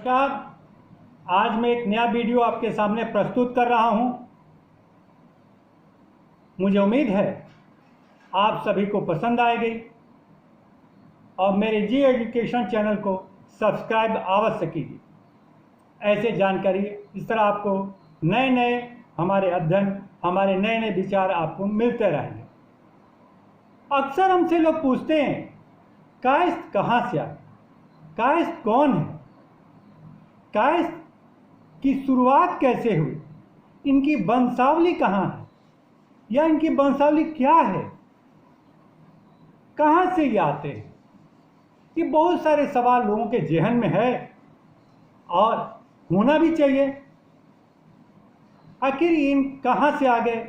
नमस्कार। आज मैं एक नया वीडियो आपके सामने प्रस्तुत कर रहा हूं। मुझे उम्मीद है आप सभी को पसंद आएगी और मेरे जी एजुकेशन चैनल को सब्सक्राइब अवश्य कीजिए। ऐसे जानकारी इस तरह आपको नए नए हमारे अध्ययन, हमारे नए नए विचार आपको मिलते रहेंगे। अक्सर हमसे लोग पूछते हैं कायस्थ कहाँ से आए, कायस्थ कौन है, कायस्थ की शुरुआत कैसे हुई, इनकी वंशावली कहाँ है या इनकी वंशावली क्या है, कहाँ से ये आते हैं। ये बहुत सारे सवाल लोगों के जहन में है और होना भी चाहिए। आखिर इन कहाँ से आ गए,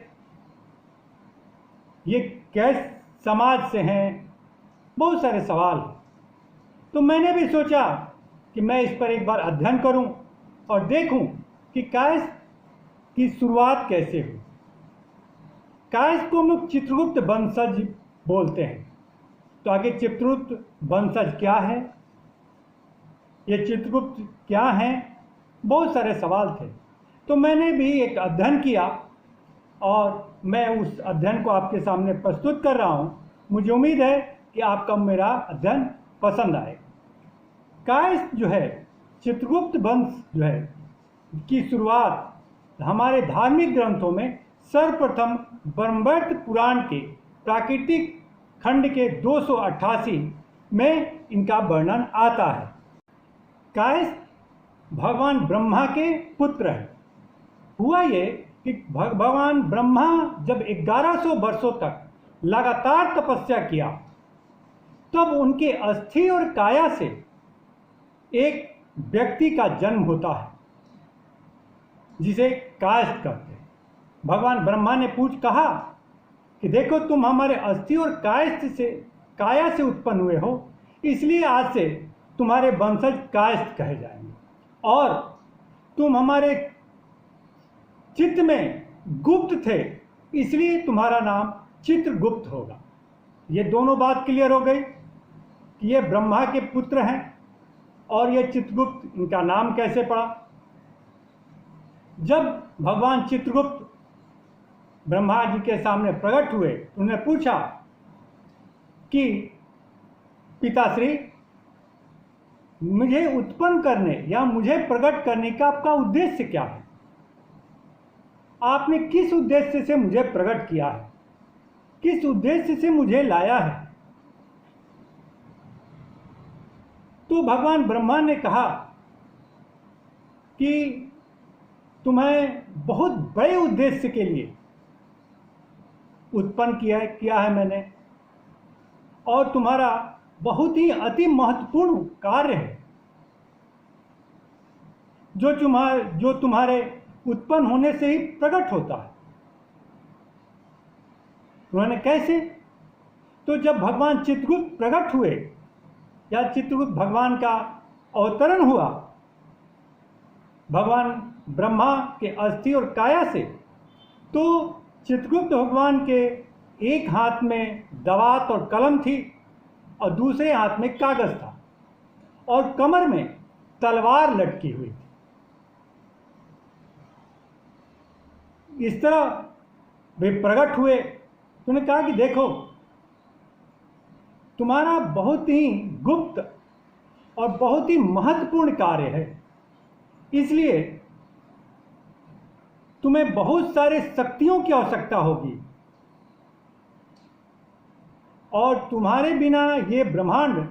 ये कैसे समाज से हैं, बहुत सारे सवाल। तो मैंने भी सोचा कि मैं इस पर एक बार अध्ययन करूं और देखूं कि कायस्थ की शुरुआत कैसे हुई। कायस्थ को हम लोग चित्रगुप्त वंशज बोलते हैं। तो आगे चित्रगुप्त वंशज क्या है, ये चित्रगुप्त क्या है, बहुत सारे सवाल थे। तो मैंने भी एक अध्ययन किया और मैं उस अध्ययन को आपके सामने प्रस्तुत कर रहा हूं। मुझे उम्मीद है कि आपका मेरा अध्ययन पसंद आए। कायस्थ जो है, चित्रगुप्त वंश जो है की शुरुआत हमारे धार्मिक ग्रंथों में सर्वप्रथम ब्रह्मवैवर्त पुराण के प्राकृतिक खंड के 288 में इनका वर्णन आता है। कायस्थ भगवान ब्रह्मा के पुत्र हैं। हुआ ये कि भगवान ब्रह्मा जब 1100 वर्षों तक लगातार तपस्या किया, तब उनके अस्थि और काया से एक व्यक्ति का जन्म होता है जिसे कायस्थ कहते हैं। भगवान ब्रह्मा ने कहा कि देखो, तुम हमारे अस्थि और काया से उत्पन्न हुए हो, इसलिए आज से तुम्हारे वंशज कायस्थ कहे जाएंगे और तुम हमारे चित्त में गुप्त थे, इसलिए तुम्हारा नाम चित्रगुप्त होगा। ये दोनों बात क्लियर हो गई कि ये ब्रह्मा के पुत्र हैं और ये चित्रगुप्त, इनका नाम कैसे पड़ा। जब भगवान चित्रगुप्त ब्रह्मा जी के सामने प्रकट हुए, उन्होंने पूछा कि पिताश्री, मुझे उत्पन्न करने या मुझे प्रकट करने का आपका उद्देश्य क्या है? आपने किस उद्देश्य से मुझे प्रकट किया है, किस उद्देश्य से मुझे लाया है? तो भगवान ब्रह्मा ने कहा कि तुम्हें बहुत बड़े उद्देश्य के लिए उत्पन्न किया है मैंने, और तुम्हारा बहुत ही अति महत्वपूर्ण कार्य है जो तुम्हारे उत्पन्न होने से ही प्रकट होता है। उन्होंने कैसे? तो जब भगवान चित्रगुप्त प्रकट हुए या चित्रगुप्त भगवान का अवतरण हुआ भगवान ब्रह्मा के अस्थि और काया से, तो चित्रगुप्त भगवान के एक हाथ में दवात और कलम थी और दूसरे हाथ में कागज था और कमर में तलवार लटकी हुई थी। इस तरह वे प्रकट हुए। उन्होंने कहा कि देखो, तुम्हारा बहुत ही गुप्त और बहुत ही महत्वपूर्ण कार्य है, इसलिए तुम्हें बहुत सारे शक्तियों की आवश्यकता होगी और तुम्हारे बिना ये ब्रह्मांड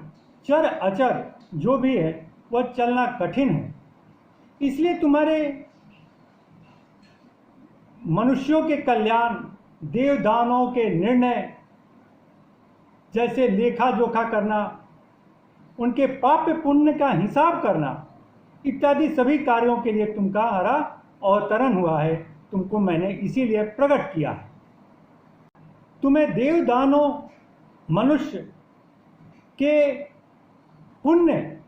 चर अचर जो भी है वह चलना कठिन है। इसलिए तुम्हारे मनुष्यों के कल्याण, देव दानवों के निर्णय, जैसे लेखा जोखा करना, उनके पाप पुण्य का हिसाब करना इत्यादि सभी कार्यों के लिए तुम्हारा अवतरण हुआ है। तुमको मैंने इसीलिए प्रकट किया है। तुम्हें देव दानव मनुष्य के पुण्य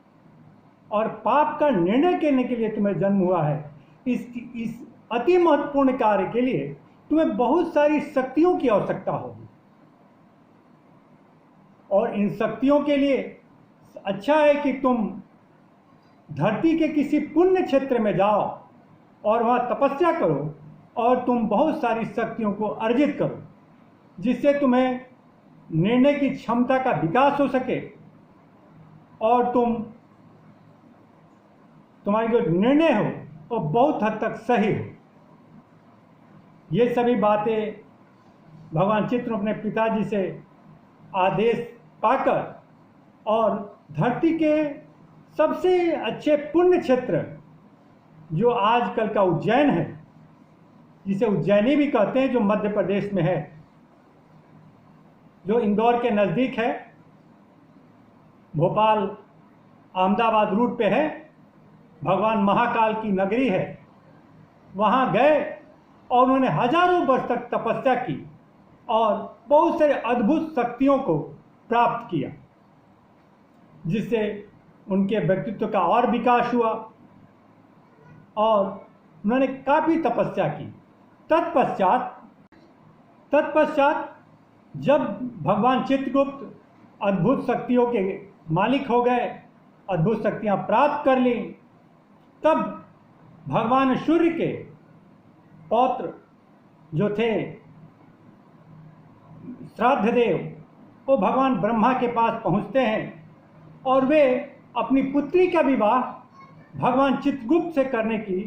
और पाप का निर्णय करने के लिए तुम्हें जन्म हुआ है। इस अति महत्वपूर्ण कार्य के लिए तुम्हें बहुत सारी शक्तियों की आवश्यकता होगी और इन शक्तियों के लिए अच्छा है कि तुम धरती के किसी पुण्य क्षेत्र में जाओ और वहाँ तपस्या करो और तुम बहुत सारी शक्तियों को अर्जित करो, जिससे तुम्हें निर्णय की क्षमता का विकास हो सके और तुम्हारी जो निर्णय हो वो बहुत हद तक सही हो। ये सभी बातें भगवान चित्रगुप्त अपने पिताजी से आदेश पाकर और धरती के सबसे अच्छे पुण्य क्षेत्र जो आजकल का उज्जैन है, जिसे उज्जैनी भी कहते हैं, जो मध्य प्रदेश में है, जो इंदौर के नज़दीक है, भोपाल अहमदाबाद रूट पे है, भगवान महाकाल की नगरी है, वहाँ गए और उन्होंने हजारों वर्ष तक तपस्या की और बहुत सारे अद्भुत शक्तियों को प्राप्त किया, जिससे उनके व्यक्तित्व का और विकास हुआ और उन्होंने काफ़ी तपस्या की। तत्पश्चात जब भगवान चित्रगुप्त अद्भुत शक्तियों के मालिक हो गए, अद्भुत शक्तियां प्राप्त कर ली, तब भगवान सूर्य के पौत्र जो थे श्राद्धदेव, वो भगवान ब्रह्मा के पास पहुंचते हैं और वे अपनी पुत्री का विवाह भगवान चित्रगुप्त से करने की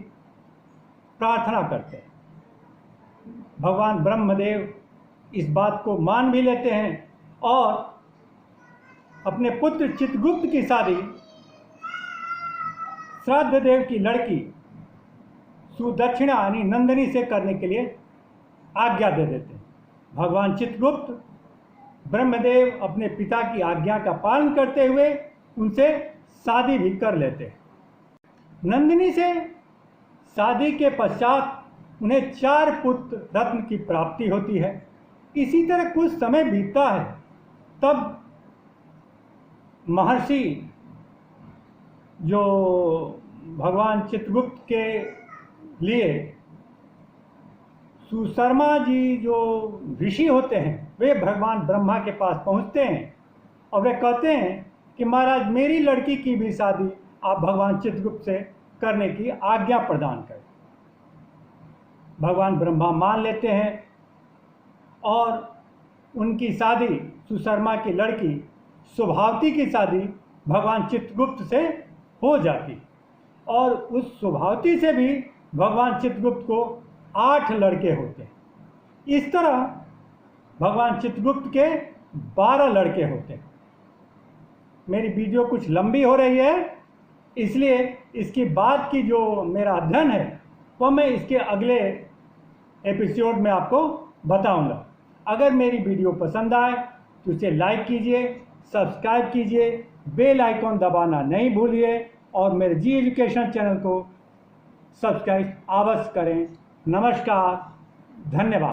प्रार्थना करते हैं। भगवान ब्रह्मदेव इस बात को मान भी लेते हैं और अपने पुत्र चित्रगुप्त की शादी श्राद्धदेव की लड़की सुदक्षिणा यानी नंदिनी से करने के लिए आज्ञा दे देते हैं। भगवान चित्रगुप्त ब्रह्मदेव अपने पिता की आज्ञा का पालन करते हुए उनसे शादी भी कर लेते हैं। नंदिनी से शादी के पश्चात उन्हें 4 पुत्र रत्न की प्राप्ति होती है। इसी तरह कुछ समय बीतता है, तब महर्षि जो भगवान चित्रगुप्त के लिए सुशर्मा जी जो ऋषि होते हैं, वे भगवान ब्रह्मा के पास पहुंचते हैं और वे कहते हैं कि महाराज, मेरी लड़की की भी शादी आप भगवान चित्रगुप्त से करने की आज्ञा प्रदान करें। भगवान ब्रह्मा मान लेते हैं और उनकी शादी सुशर्मा की लड़की सुभावती की शादी भगवान चित्रगुप्त से हो जाती और उस सुभावती से भी भगवान चित्रगुप्त को 8 लड़के होते हैं। इस तरह भगवान चित्रगुप्त के 12 लड़के होते हैं। मेरी वीडियो कुछ लंबी हो रही है, इसलिए इसकी बाद की जो मेरा अध्ययन है वह मैं इसके अगले एपिसोड में आपको बताऊंगा। अगर मेरी वीडियो पसंद आए तो इसे लाइक कीजिए, सब्सक्राइब कीजिए, बेल आइकॉन दबाना नहीं भूलिए और मेरे जी एजुकेशन चैनल को सब्सक्राइब अवश्य करें। नमस्कार, धन्यवाद।